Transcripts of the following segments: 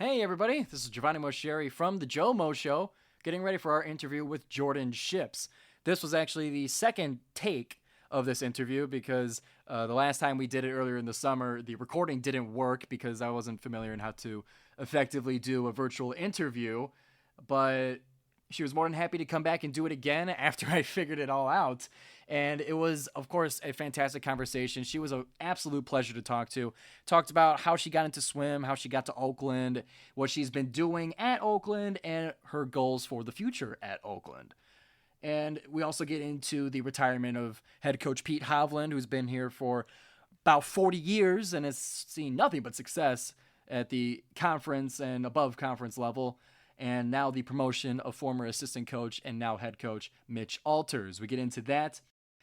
Hey everybody, this is GioMoShow from the GioMoShow, getting ready for our interview with Jordyn Shipps. This was actually the second take of this interview because the last time we did it earlier in the summer, the recording didn't work because I wasn't familiar in how to effectively do a virtual interview. But she was more than happy to come back and do it again after I figured it all out. And it was, of course, a fantastic conversation. She was an absolute pleasure to talk to. Talked about how she got into swim, how she got to Oakland, what she's been doing at Oakland, and her goals for the future at Oakland. And we also get into the retirement of head coach Pete Hovland, who's been here for about 40 years and has seen nothing but success at the conference and above conference level. And now the promotion of former assistant coach and now head coach Mitch Alters. We get into that.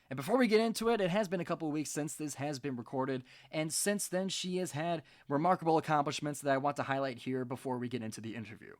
And before we get into it, it has been a couple of weeks since this has been recorded. And since then, she has had remarkable accomplishments that I want to highlight here before we get into the interview.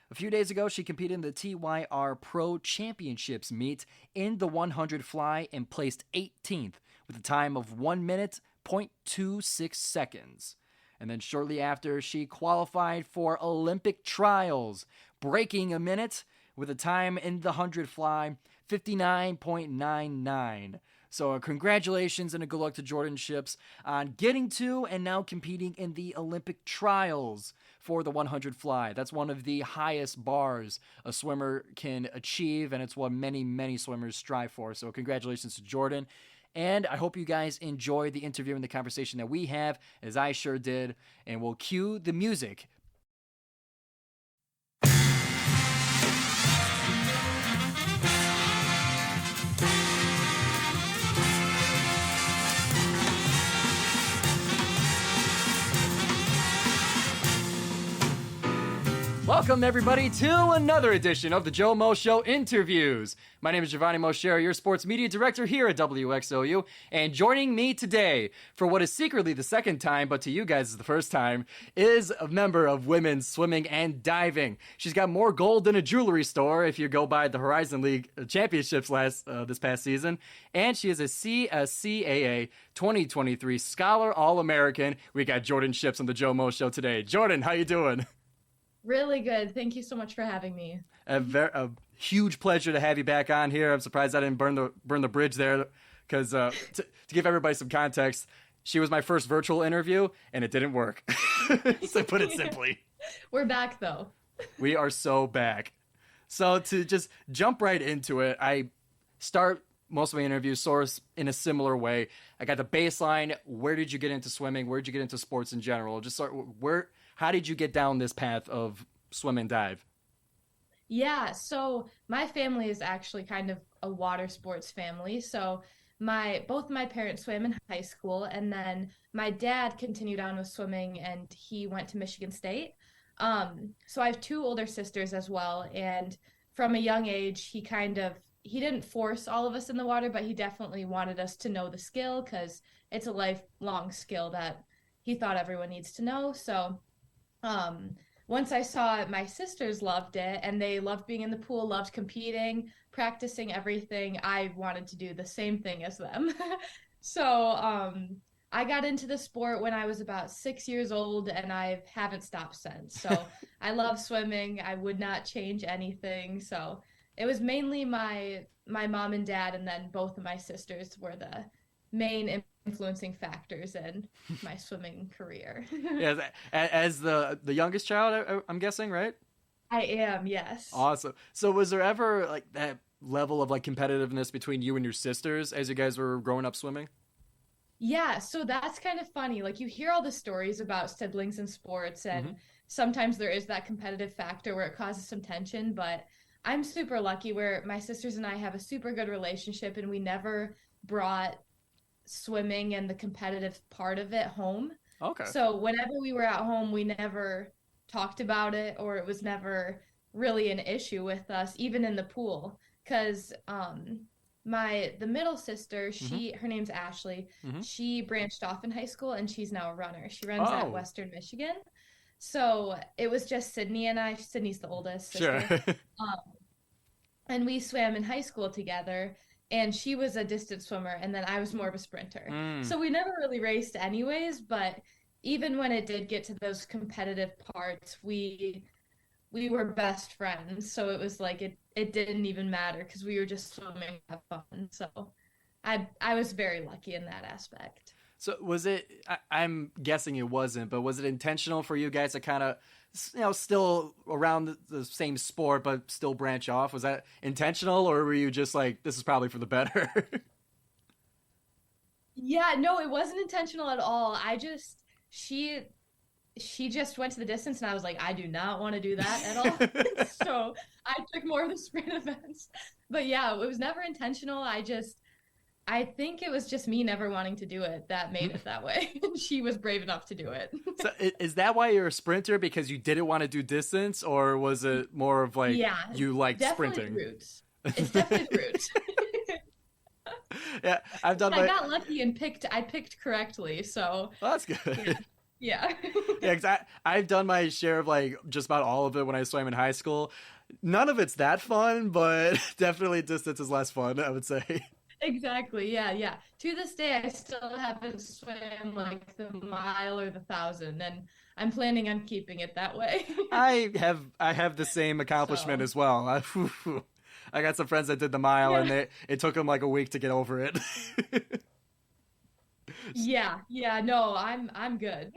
A few days ago, she competed in the TYR Pro Championships meet in the 100 fly and placed 18th with a time of 1 minute, 0.26 seconds. And then shortly after, she qualified for Olympic trials, breaking a minute with a time in the 100 fly, 59.99. So congratulations and a good luck to Jordyn Shipps on getting to and now competing in the Olympic trials for the 100 fly. That's one of the highest bars a swimmer can achieve, and it's what many, many swimmers strive for. So congratulations to Jordyn. And I hope you guys enjoy the interview and the conversation that we have, as I sure did. And we'll cue the music. Welcome, everybody, to another edition of the GioMoShow interviews. My name is GioMoShow, your sports media director here at WXOU, and joining me today for what is secretly the second time, but to you guys is the first time, is a member of women's swimming and diving. She's got more gold than a jewelry store if you go by the Horizon League championships this past season, and she is a CAA 2023 Scholar All-American. We got Jordyn Shipps on the GioMoShow today. Jordyn, how you doing? Really good. Thank you so much for having me. A huge pleasure to have you back on here. I'm surprised I didn't burn the bridge there, because to give everybody some context, she was my first virtual interview and it didn't work. To put it simply. We're back though. We are so back. So to just jump right into it, I start most of my interviews sort of in a similar way. I got the baseline. Where did you get into swimming? Where did you get into sports in general? Just start how did you get down this path of swim and dive? Yeah, so my family is actually kind of a water sports family. So both my parents swam in high school, and then my dad continued on with swimming and he went to Michigan State. So I have two older sisters as well, and from a young age he didn't force all of us in the water, but he definitely wanted us to know the skill because it's a lifelong skill that he thought everyone needs to know. So once I saw it, my sisters loved it and they loved being in the pool, loved competing, practicing everything. I wanted to do the same thing as them. So I got into the sport when I was about 6 years old and I haven't stopped since. So I love swimming. I would not change anything. So it was mainly my mom and dad, and then both of my sisters were the main influencing factors in my swimming career. Yeah, as the youngest child, I'm guessing, right? I am, yes. Awesome. So was there ever like that level of like competitiveness between you and your sisters as you guys were growing up swimming? Yeah, so that's kind of funny. Like you hear all the stories about siblings in sports, and sometimes there is that competitive factor where it causes some tension, but I'm super lucky where my sisters and I have a super good relationship and we never brought swimming and the competitive part of it home. Okay. So whenever we were at home, we never talked about it, or it was never really an issue with us, even in the pool. Because the middle sister, her name's Ashley. She branched off in high school and she's now a runner. She runs at Western Michigan. So it was just Sydney and I. Sydney's the oldest sister. Sure. And we swam in high school together. And she was a distance swimmer, and then I was more of a sprinter. So we never really raced anyways, but even when it did get to those competitive parts, we were best friends. So it was like it didn't even matter because we were just swimming to have fun. So I was very lucky in that aspect. So was it? I'm guessing it wasn't, but was it intentional for you guys to kind of, still around the same sport but still branch off? Was that intentional, or were you just like, this is probably for the better? Yeah, no, it wasn't intentional at all. She she just went to the distance and I was like, I do not want to do that at all. So I took more of the sprint events. But yeah, it was never intentional. I think it was just me never wanting to do it that made it that way. She was brave enough to do it. So is that why you're a sprinter, because you didn't want to do distance, or was it more of like Yeah, you liked definitely sprinting? roots. It's definitely the roots. Yeah, I've done I my. got lucky and I picked correctly, so Well, that's yeah. good. Yeah. Yeah, 'cause I've done my share of like just about all of it when I swam in high school. None of it's that fun, but definitely distance is less fun, I would say. Exactly. Yeah, yeah. To this day, I still haven't swam like the mile or the 1,000, and I'm planning on keeping it that way. I have the same accomplishment So, as well. I got some friends that did the mile, and yeah. it took them like a week to get over it. Yeah, yeah. No, I'm good.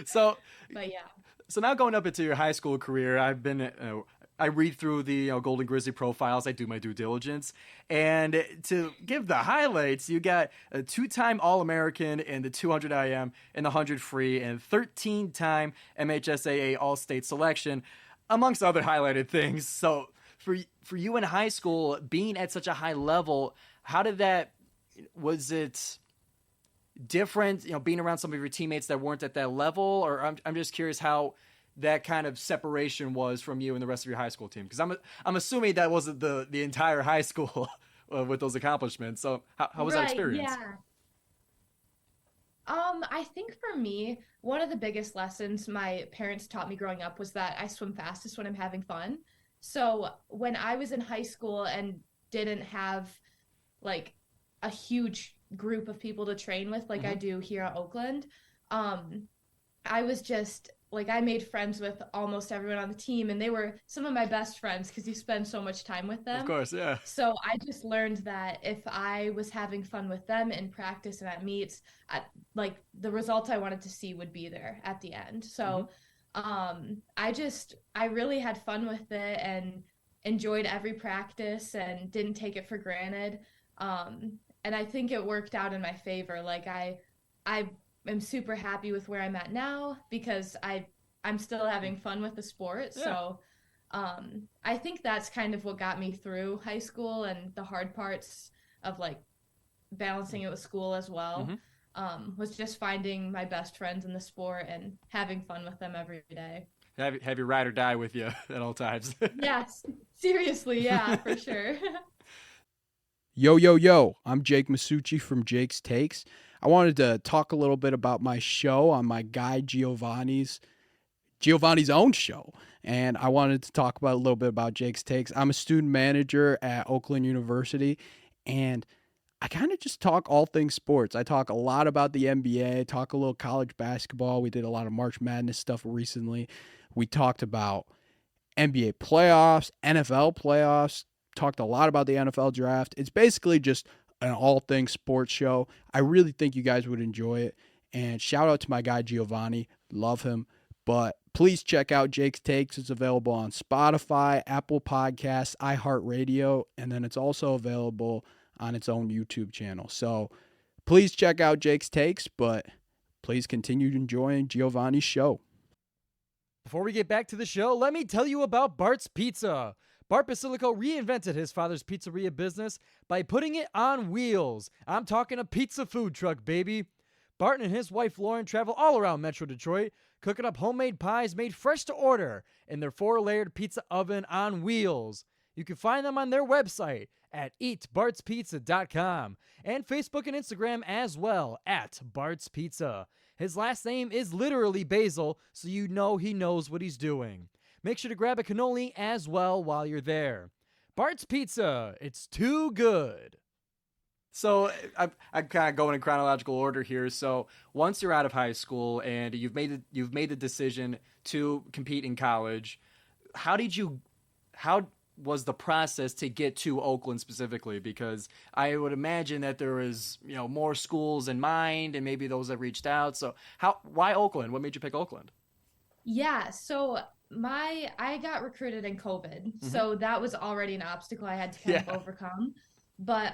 So But yeah. So now going up into your high school career, I read through the Golden Grizzly profiles. I do my due diligence, and to give the highlights, you got a two-time All-American in the 200 IM and the 100 free, and 13-time MHSAA All-State selection, amongst other highlighted things. So for you in high school, being at such a high level, how did that? Was it different, being around some of your teammates that weren't at that level? Or I'm just curious how that kind of separation was from you and the rest of your high school team, because I'm assuming that wasn't the entire high school with those accomplishments. So how was that Right, experience? yeah. I think for me, one of the biggest lessons my parents taught me growing up was that I swim fastest when I'm having fun. So when I was in high school and didn't have like a huge group of people to train with like I Hmm. do here at Oakland, um, I was just like I made friends with almost everyone on the team, and they were some of my best friends because you spend so much time with Of them. course, yeah. So I just learned that if I was having fun with them in practice and at meets, like the results I wanted to see would be there at the end. Hmm. So I really had fun with it and enjoyed every practice and didn't take it for granted. And I think it worked out in my favor. Like I am super happy with where I'm at now because I'm still having fun with the sport. Yeah. So I think that's kind of what got me through high school and the hard parts of like balancing it with school as well. Hmm. Was just finding my best friends in the sport and having fun with them every day. Have your ride or die with you at all times. Yes, seriously, yeah, for sure. Yo, yo, yo, I'm Jake Masucci from Jake's Takes. I wanted to talk a little bit about my show on my guy Giovanni's own show. And I wanted to talk about a little bit about Jake's Takes. I'm a student manager at Oakland University, and I kind of just talk all things sports. I talk a lot about the NBA, talk a little college basketball. We did a lot of March Madness stuff recently. We talked about NBA playoffs, NFL playoffs, talked a lot about the NFL draft. It's basically just an all things sports show. I really think you guys would enjoy it. And shout out to my guy Giovanni. Love him. But please check out Jake's Takes. It's available on Spotify, Apple Podcasts, iHeartRadio, and then it's also available on its own YouTube channel. So please check out Jake's Takes, but please continue enjoying Giovanni's show. Before we get back to the show, let me tell you about Bart's Pizza. Bart Basilico reinvented his father's pizzeria business by putting it on wheels. I'm talking a pizza food truck, baby. Bart and his wife Lauren travel all around Metro Detroit, cooking up homemade pies made fresh to order in their 4-layered pizza oven on wheels. You can find them on their website at eatbartspizza.com and Facebook and Instagram as well at Bart's Pizza. His last name is literally Basil, so you know he knows what he's doing. Make sure to grab a cannoli as well while you're there. Bart's Pizza, it's too good. So I'm kind of going in chronological order here. So once you're out of high school and you've made the decision to compete in college, how was the process to get to Oakland specifically? Because I would imagine that there was more schools in mind and maybe those that reached out. So why Oakland? What made you pick Oakland? Yeah, so I got recruited in COVID, so that was already an obstacle I had to kind of overcome. But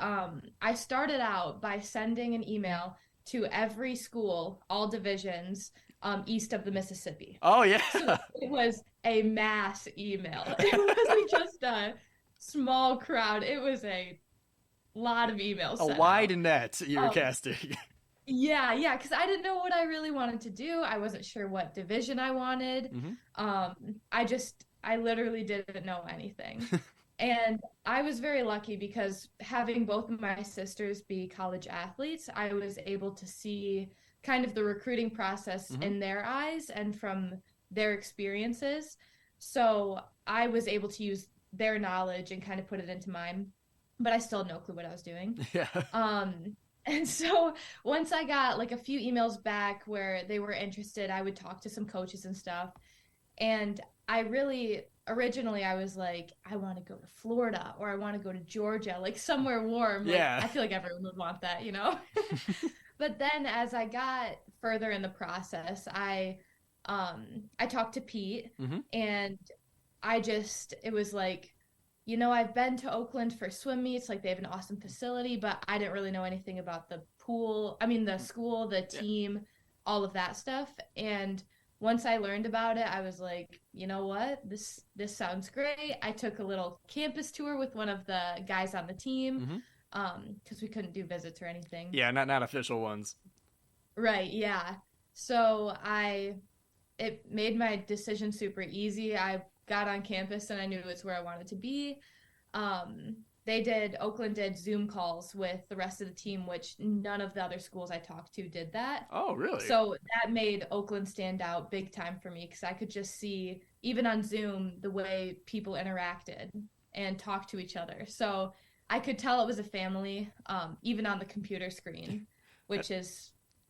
I started out by sending an email to every school, all divisions, east of the Mississippi. Oh yeah. So it was a mass email. It wasn't just a small crowd. It was a lot of emails. A sent wide out. net you were Um, casting. yeah, because I didn't know what I really wanted to do. I wasn't sure what division I wanted. I literally didn't know anything. And I was very lucky because having both of my sisters be college athletes, I was able to see kind of the recruiting process in their eyes and from their experiences. So I was able to use their knowledge and kind of put it into mine, but I still had no clue what I was doing. Yeah. And so once I got like a few emails back where they were interested, I would talk to some coaches and stuff. And originally I was like, I want to go to Florida or I want to go to Georgia, like somewhere warm. Like, Yeah. I feel like everyone would want that. But then as I got further in the process, I talked to Pete and it was like, I've been to Oakland for swim meets, like they have an awesome facility, but I didn't really know anything about the pool. I mean, the school, the team, all of that stuff. And once I learned about it, I was like, you know what? This sounds great. I took a little campus tour with one of the guys on the team because we couldn't do visits or anything. Yeah, not official ones. Right, yeah. So it made my decision super easy. I got on campus and I knew it's where I wanted to be. Oakland did Zoom calls with the rest of the team, which none of the other schools I talked to did that. Oh, really? So that made Oakland stand out big time for me because I could just see, even on Zoom, the way people interacted and talked to each other. So I could tell it was a family, even on the computer screen,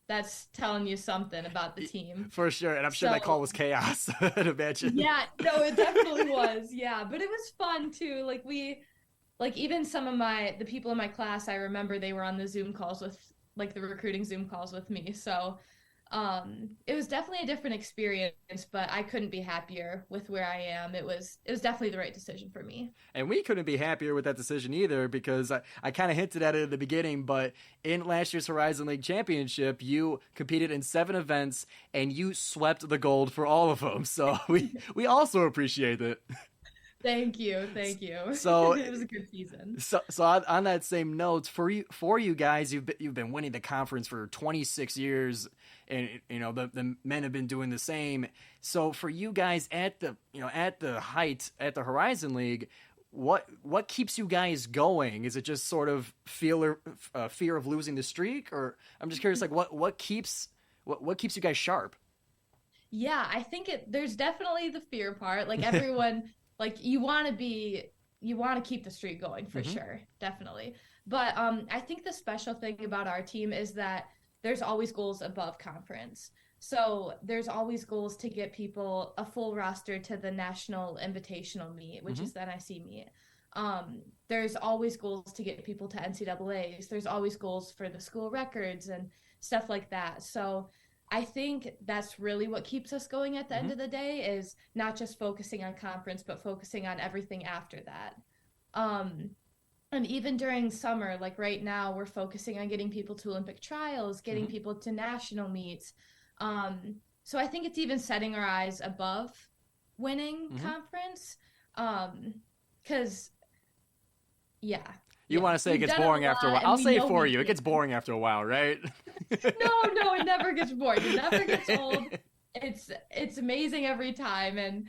that's telling you something about the team. For sure. And I'm sure that call was chaos, I'd imagine. Yeah, no, it definitely was. Yeah, but it was fun too. Even some of the people in my class, I remember they were on the Zoom calls the recruiting Zoom calls with me. So it was definitely a different experience, but I couldn't be happier with where I am. It was definitely the right decision for me. And we couldn't be happier with that decision either because I kind of hinted at it at the beginning, but in last year's Horizon League Championship, you competed in 7 events and you swept the gold for all of them. So we also appreciate it. Thank you. So it was a good season. So on that same note, for you guys, you've been winning the conference for 26 years, and the men have been doing the same. So for you guys at the height at the Horizon League, what keeps you guys going? Is it just sort of fear of losing the streak, or I'm just curious, like what keeps you guys sharp? Yeah, I think there's definitely the fear part. Like everyone. Like you want to keep the streak going for sure, definitely. But I think the special thing about our team is that there's always goals above conference. So there's always goals to get people a full roster to the National Invitational meet, which is the NIC meet. There's always goals to get people to NCAAs. There's always goals for the school records and stuff like that. So I think that's really what keeps us going at the end of the day is not just focusing on conference, but focusing on everything after that. And even during summer, like right now, we're focusing on getting people to Olympic trials, getting people to national meets. So I think it's even setting our eyes above winning conference. 'Cause You want to say it gets boring after a while. I'll say it for you. It gets boring after a while, right? No, it never gets boring. It never gets old. It's amazing every time, and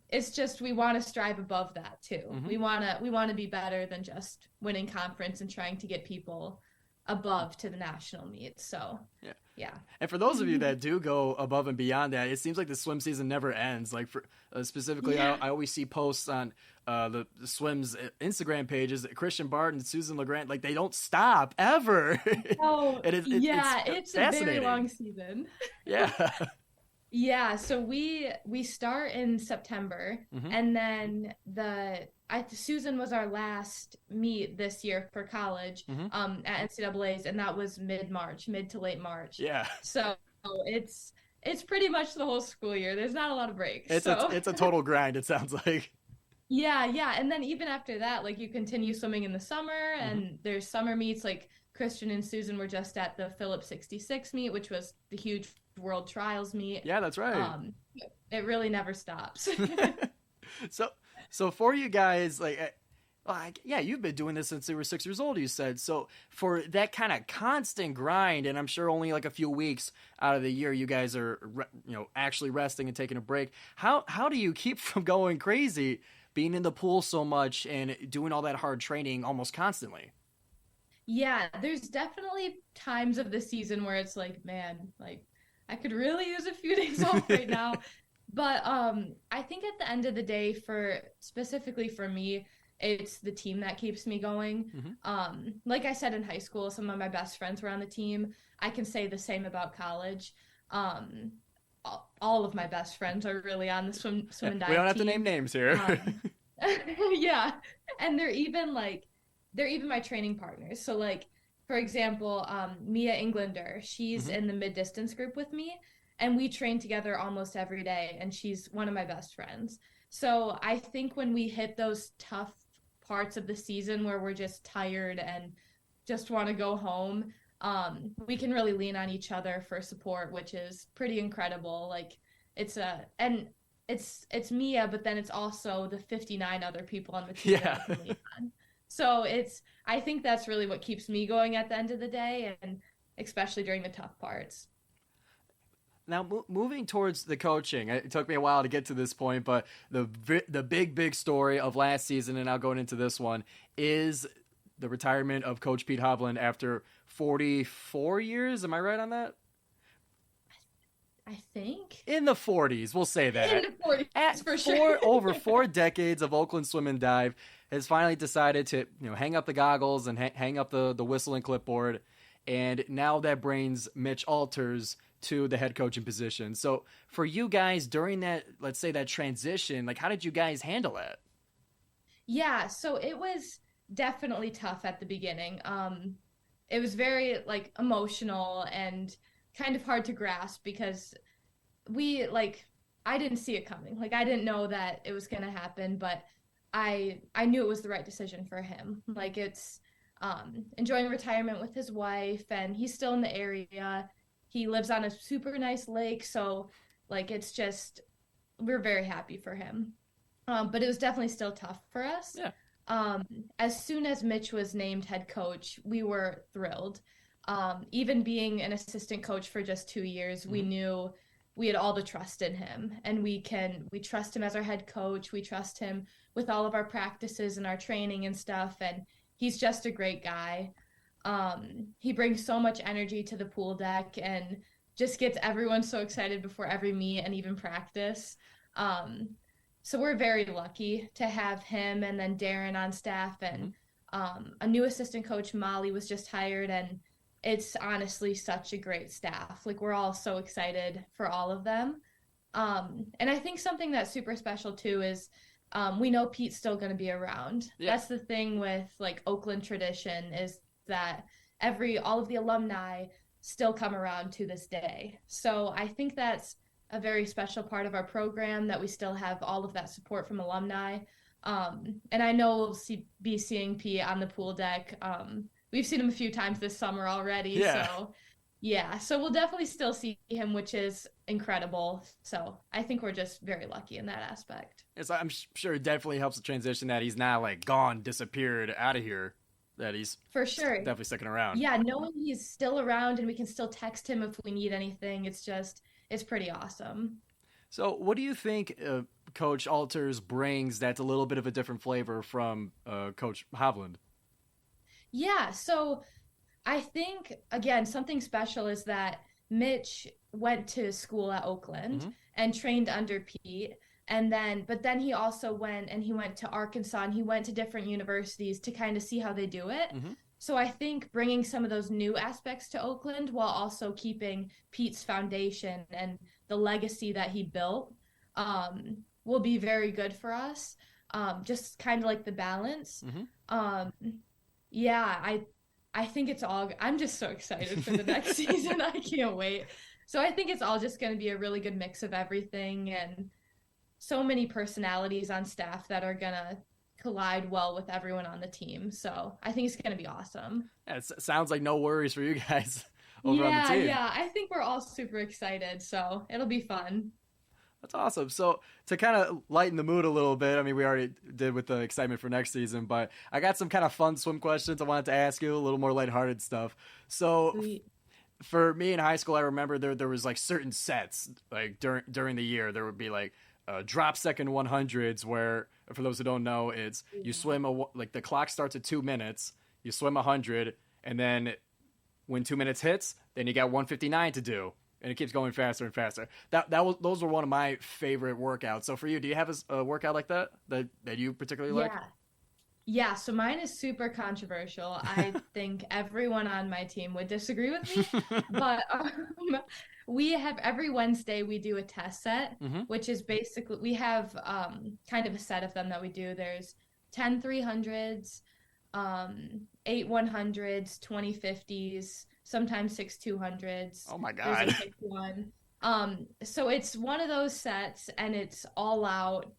it's just we want to strive above that too. We want to be better than just winning conference and trying to get people above to the national meet. So Yeah. yeah. And for those of you that do go above and beyond that, it seems like the swim season never ends. Like for specifically, Yeah. I always see posts on the swim's Instagram pages that Christian Barton, Susan LeGrand, like they don't stop ever. Oh, yeah, it's it's a very fascinating. long season. Yeah. Yeah, so we start in September, Hmm. and then Susan was our last meet this year for college Hmm. at NCAA's, and that was mid-March, mid to late March. Yeah. So it's pretty much the whole school year. There's not a lot of breaks. So It's a total grind. It sounds like. yeah, yeah. And then even after that, like you continue swimming in the summer Hmm. and there's summer meets like Christian and Susan were just at the Phillips 66 meet, which was the huge world trials meet. Yeah, that's right. It really never stops. so so for you guys, yeah, you've been doing this since you were 6 years old, you said. So for that kind of constant grind, and I'm sure only like a few weeks out of the year you guys are actually resting and taking a break. How do you keep from going crazy, being in the pool so much and doing all that hard training almost constantly? Yeah, there's definitely times of the season where it's like, man, like I could really use a few days off right now. But I think at the end of the day, for specifically for me, it's the team that keeps me going. Hmm. Like I said in high school, some of my best friends were on the team. I can say the same about college. Um, all of my best friends are really on the swim and dive We don't have to team. name names here. Um, yeah, and they're even my training partners. So like for example, Mia Englander, she's Hmm. in the mid distance group with me, and we train together almost every day, and she's one of my best friends. So I think when we hit those tough parts of the season where we're just tired and just want to go home, we can really lean on each other for support, which is pretty incredible. Like and it's Mia, but then it's also the 59 other people on the team Yeah. that I can lean on. So I think that's really what keeps me going at the end of the day, and especially during the tough parts. Now, moving towards the coaching, it took me a while to get to this point, but the big story of last season, and now going into this one, is the retirement of Coach Pete Hovland after 44 years. Am I right on that? I think In the 40s, we'll say that. in the 40s At for sure. over 4 decades of Oakland swim and dive, has finally decided to hang up the goggles and hang up the whistle and clipboard, and now that brings Mitch Alters to the head coaching position. So for you guys during that, let's say that transition, like how did you guys handle that? Yeah, so it was definitely tough at the beginning. It was very like emotional and kind of hard to grasp because we like I didn't see it coming. Like I didn't know that it was going to happen, but I knew it was the right decision for him. Like it's enjoying retirement with his wife, and he's still in the area. He lives on a super nice lake, so like it's just we're very happy for him. But it was definitely still tough for us. Yeah. Um, as soon as Mitch was named head coach, we were thrilled. Even being an assistant coach for just 2 years, we Mhm. knew we had all the trust in him, and we trust him as our head coach. We trust him with all of our practices and our training and stuff, and he's just a great guy. He brings so much energy to the pool deck and just gets everyone so excited before every meet and even practice. Um, so we're very lucky to have him and then Darren on staff, Mhm. and a new assistant coach, Molly, was just hired, and it's honestly such a great staff. Like we're all so excited for all of them. And I think something that's super special too is we know Pete's still going to be around. Yeah. That's the thing with like Oakland tradition is that all of the alumni still come around to this day. So I think that's a very special part of our program, that we still have all of that support from alumni. And I know be seeing Pete on the pool deck. We've seen him a few times this summer already. Yeah. So yeah, so we'll definitely still see him, which is incredible. So I think we're just very lucky in that aspect. I'm sure it definitely helps the transition that he's not like gone, disappeared out of here, that he's For sure. definitely sticking around. Yeah, knowing he's still around and we can still text him if we need anything, it's pretty awesome. So what do you think Coach Alters brings that's a little bit of a different flavor from Coach Hovland? Yeah, so I think, again, something special is that Mitch went to school at Oakland Mm-hmm. and trained under Pete. But then he also went to Arkansas and he went to different universities to kind of see how they do it. Mm-hmm. So I think bringing some of those new aspects to Oakland while also keeping Pete's foundation and the legacy that he built will be very good for us. Just kind of like the balance. Mm-hmm. Um, yeah, I think it's all. I'm just so excited for the next season. I can't wait. So I think it's all just going to be a really good mix of everything and so many personalities on staff that are going to collide well with everyone on the team. So I think it's going to be awesome. Yeah, it sounds like no worries for you guys over on the team. Yeah. I think we're all super excited. So it'll be fun. That's awesome. So to kind of lighten the mood a little bit, I mean, we already did with the excitement for next season, but I got some kind of fun swim questions I wanted to ask you, a little more lighthearted stuff. So Sweet. for me in high school, I remember there was like certain sets, like during the year, there would be like drop second 100s where, for those who don't know, it's you swim, like the clock starts at 2 minutes, you swim 100, and then when 2 minutes hits, then you got 159 to do. And it keeps going faster and faster. Those were one of my favorite workouts. So for you, do you have a workout like that you particularly like? Yeah, so mine is super controversial. I think everyone on my team would disagree with me, but we have every Wednesday we do a test set, Mm-hmm. which is basically we have kind of a set of them that we do. There's 10 300s, 8 100s, 20 50s, sometimes 6 200s. Oh my There's God. a big one. So it's one of those sets, and it's all out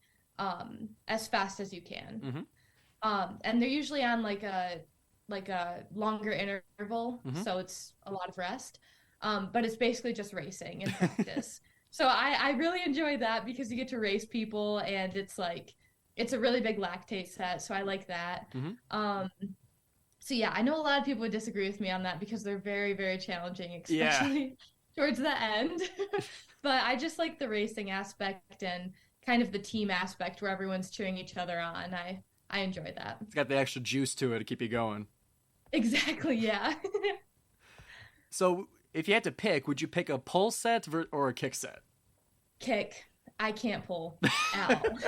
as fast as you can. Mm-hmm. And they're usually on like a longer interval, Mhm. so it's a lot of rest. But it's basically just racing and practice. So I really enjoy that because you get to race people, and it's a really big lactate set, so I like that. Mhm. So yeah, I know a lot of people would disagree with me on that because they're very, very challenging, Yeah. especially towards the end. But I just like the racing aspect and kind of the team aspect where everyone's cheering each other on. I enjoy that. It's got the extra juice to it to keep you going. Exactly, yeah. So if you had to pick, would you pick a pull set or a kick set? Kick. I can't pull at all.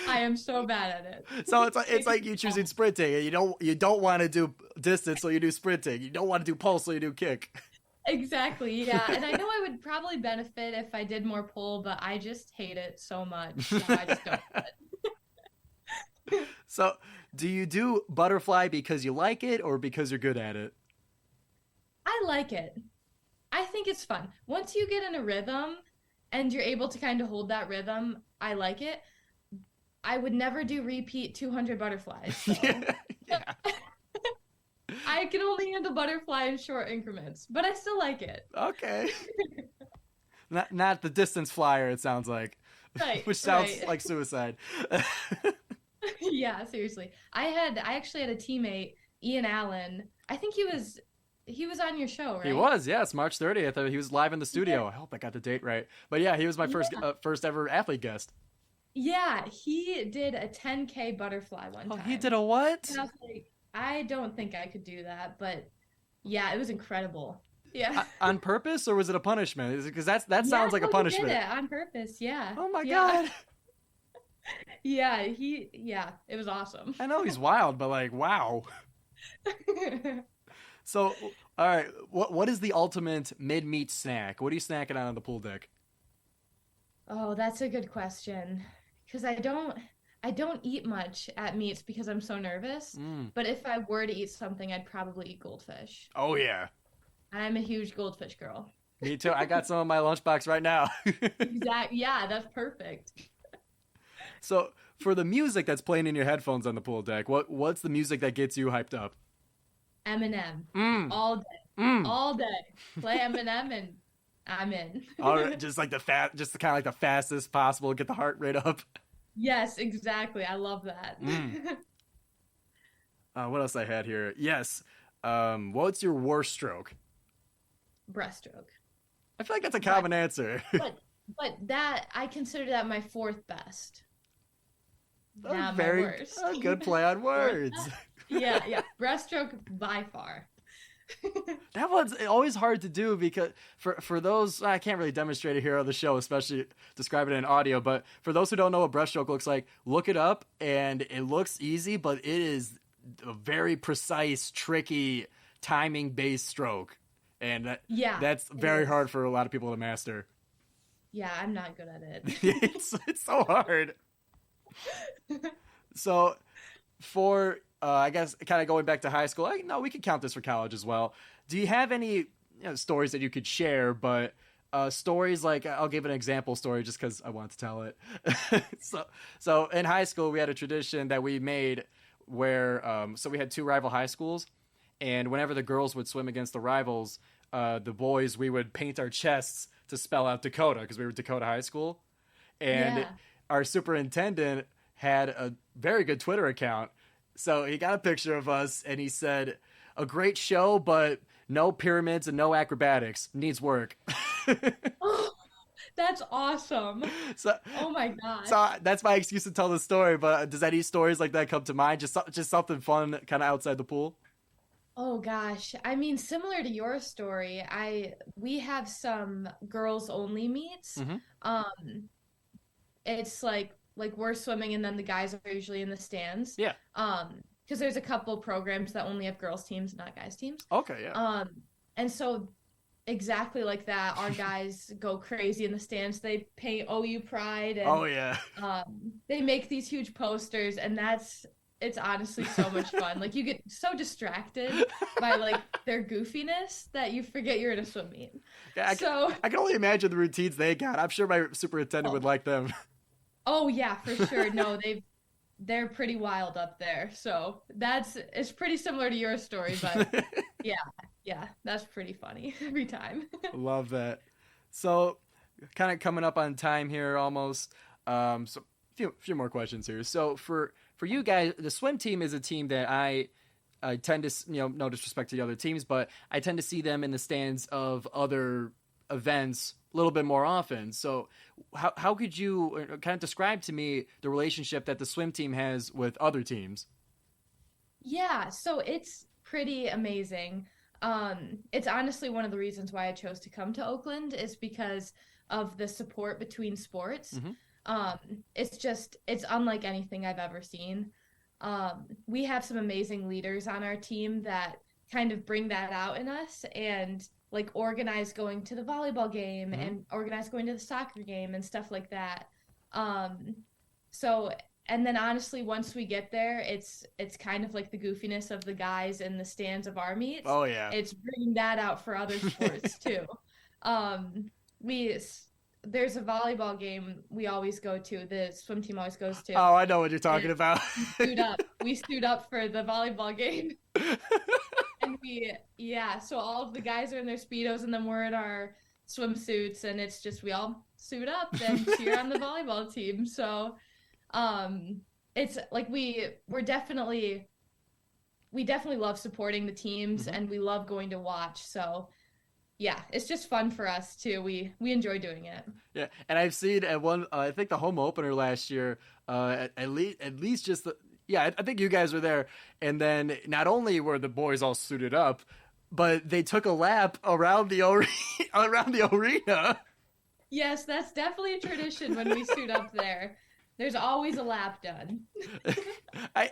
I am so bad at it. So it's like you choosing sprinting. You don't want to do distance, so you do sprinting. You don't want to do pulse, so you do kick. Exactly, yeah. And I know I would probably benefit if I did more pull, but I just hate it so much. So I just don't do it. So do you do butterfly because you like it or because you're good at it? I like it. I think it's fun. Once you get in a rhythm and you're able to kind of hold that rhythm, I like it. I would never do repeat 200 butterflies. So. Yeah. I can only handle butterfly in short increments, but I still like it. Okay. Not the distance flyer, it sounds like. Right. Which sounds right. like suicide. Yeah, seriously. I actually had a teammate, Ian Allen. I think he was on your show, right? He was, yes, March 30th. He was live in the studio. Yeah. I hope I got the date right. But yeah, he was my first ever athlete guest. Yeah, he did a 10K butterfly one time. Oh, he did a what? And I was like, I don't think I could do that, but yeah, it was incredible. Yeah. On purpose, or was it a punishment? Because that sounds like a punishment. He did it on purpose, yeah. Oh my God. Yeah, it was awesome. I know he's wild, but like, wow. So, all right, what is the ultimate mid-meet snack? What are you snacking on the pool deck? Oh, that's a good question. Because I don't eat much at meets because I'm so nervous. But if I were to eat something, I'd probably eat goldfish. Oh yeah. I'm a huge goldfish girl. Me too. I got some in my lunchbox right now. Exactly. Yeah, that's perfect. So for the music that's playing in your headphones on the pool deck, what's the music that gets you hyped up? Eminem. All day. All day. Play Eminem and I'm in. All right, just kind of like the fastest possible, get the heart rate up. Yes, exactly. I love that. What else I had here? Yes. What's your worst stroke? Breaststroke. I feel like that's a common answer. But that I consider that my fourth best. Not my worst. A good play on words. Yeah. Breaststroke by far. That one's always hard to do because for those, I can't really demonstrate it here on the show, especially describe it in audio, but for those who don't know what breaststroke looks like, look it up, and it looks easy, but it is a very precise, tricky, timing-based stroke. And that's very hard for a lot of people to master. Yeah, I'm not good at it. It's so hard. So for I guess kind of going back to high school, no, we could count this for college as well. Do you have any stories that you could share? But stories like, I'll give an example story just because I want to tell it. So in high school, we had a tradition that we made where so we had two rival high schools, and whenever the girls would swim against the rivals, the boys, we would paint our chests to spell out Dakota because we were Dakota High School, and our superintendent had a very good Twitter account. So he got a picture of us, and he said, "A great show, but no pyramids and no acrobatics. Needs work." Oh, that's awesome. Oh my god. So that's my excuse to tell the story. But does any stories like that come to mind? Just something fun, kind of outside the pool. Oh gosh. I mean, similar to your story, we have some girls only meets. Mm-hmm. It's like we're swimming and then the guys are usually in the stands. Yeah. Because there's a couple programs that only have girls teams, not guys teams. Okay, yeah. And so exactly like that, our guys go crazy in the stands. They paint OU Pride and oh yeah. They make these huge posters, and it's honestly so much fun. Like, you get so distracted by like their goofiness that you forget you're in a swim meet. Yeah, I can only imagine the routines they got. I'm sure my superintendent would like them. Oh yeah, for sure. No, they're pretty wild up there. So it's pretty similar to your story, but yeah, that's pretty funny every time. Love that. So, kind of coming up on time here almost. So few more questions here. So for you guys, the swim team is a team that I tend to, no disrespect to the other teams, but I tend to see them in the stands of other events a little bit more often. So how could you kind of describe to me the relationship that the swim team has with other teams? Yeah, so it's pretty amazing. It's honestly one of the reasons why I chose to come to Oakland is because of the support between sports. Mm-hmm. It's unlike anything I've ever seen. We have some amazing leaders on our team that kind of bring that out in us and like organize going to the volleyball game mm-hmm. and organize going to the soccer game and stuff like that. And then honestly, once we get there, it's kind of like the goofiness of the guys in the stands of our meets. Oh yeah. It's bringing that out for other sports too. There's a volleyball game we always go to, the swim team always goes to. Oh, I know what you're talking about. We suit up for the volleyball game. And so all of the guys are in their Speedos and then we're in our swimsuits, and it's just we all suit up and cheer on the volleyball team. So it's like we definitely love supporting the teams, mm-hmm. and we love going to watch. So yeah, it's just fun for us too. We enjoy doing it. Yeah, and I've seen at one, I think the home opener last year, at least just I think you guys were there. And then not only were the boys all suited up, but they took a lap around the arena. Yes, that's definitely a tradition when we suit up there. There's always a lap done. I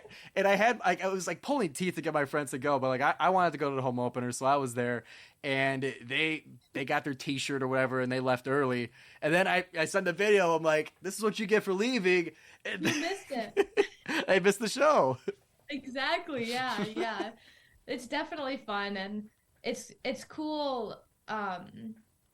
was like pulling teeth to get my friends to go, but like I wanted to go to the home opener, so I was there, and they got their T-shirt or whatever, and they left early. And then I sent a video. I'm like, "This is what you get for leaving." And you missed it. I missed the show. Exactly. Yeah. It's definitely fun, and it's cool.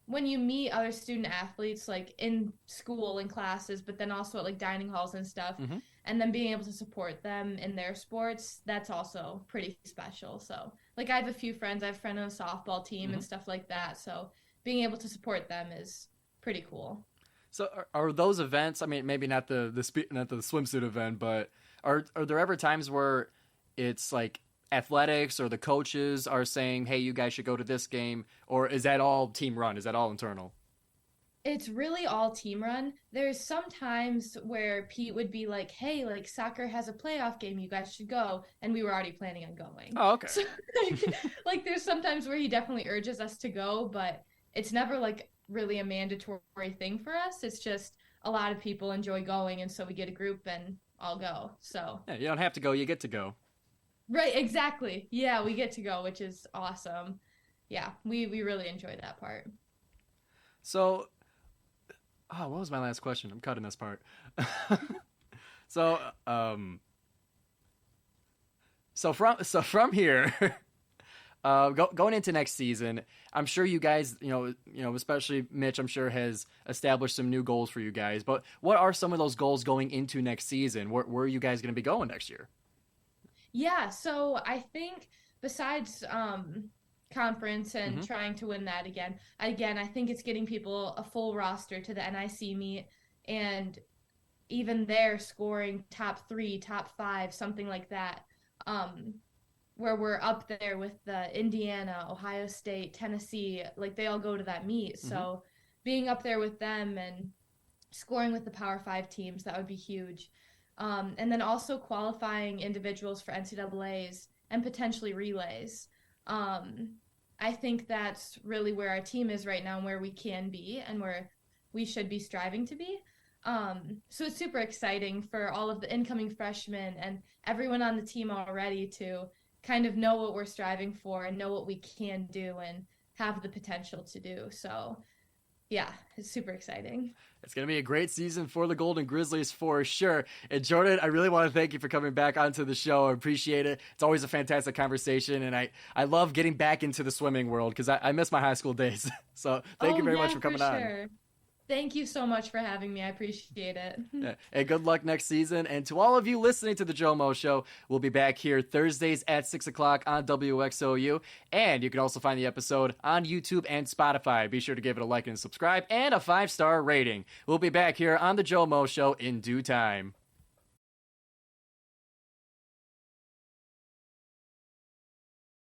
When you meet other student athletes like in school and classes, but then also at like dining halls and stuff, mm-hmm. and then being able to support them in their sports, that's also pretty special. So like I have a few friends, I have a friend on a softball team, mm-hmm. and stuff like that. So being able to support them is pretty cool. So are those events, I mean, maybe not the swimsuit event, but are there ever times where it's like athletics or the coaches are saying, hey, you guys should go to this game, or is that all team run? Is that all internal? It's really all team run. There's some times where Pete would be like, "Hey, like soccer has a playoff game, you guys should go," and we were already planning on going. Oh, okay. So like there's sometimes where he definitely urges us to go, but it's never like really a mandatory thing for us. It's just a lot of people enjoy going, and so we get a group and all go. So Yeah, you don't have to go, you get to go. right, exactly. Yeah, we get to go, which is awesome. Yeah, we really enjoy that part. So, oh, what was my last question? I'm cutting this part. so, from here, going into next season, I'm sure you guys, especially Mitch, I'm sure has established some new goals for you guys. But what are some of those goals going into next season? Where are you guys going to be going next year? Yeah, so I think besides conference and Mm-hmm. trying to win that again, I think it's getting people a full roster to the NIC meet and even there scoring top 3, top 5, something like that. Um, where we're up there with the Indiana, Ohio State, Tennessee, like they all go to that meet. Mm-hmm. So being up there with them and scoring with the Power Five teams, that would be huge. And then also qualifying individuals for NCAAs and potentially relays. Um, I think that's really where our team is right now and where we can be and where we should be striving to be. So it's super exciting for all of the incoming freshmen and everyone on the team already to kind of know what we're striving for and know what we can do and have the potential to do. So yeah, it's super exciting. It's going to be a great season for the Golden Grizzlies for sure. And Jordyn, I really want to thank you for coming back onto the show. I appreciate it. It's always a fantastic conversation. And I love getting back into the swimming world because I miss my high school days. So thank you very much for coming on. Thank you so much for having me. I appreciate it. Yeah. And good luck next season. And to all of you listening to the JoMo Show, we'll be back here Thursdays at 6 o'clock on WXOU. And you can also find the episode on YouTube and Spotify. Be sure to give it a like and subscribe and a 5-star rating. We'll be back here on the JoMo Show in due time.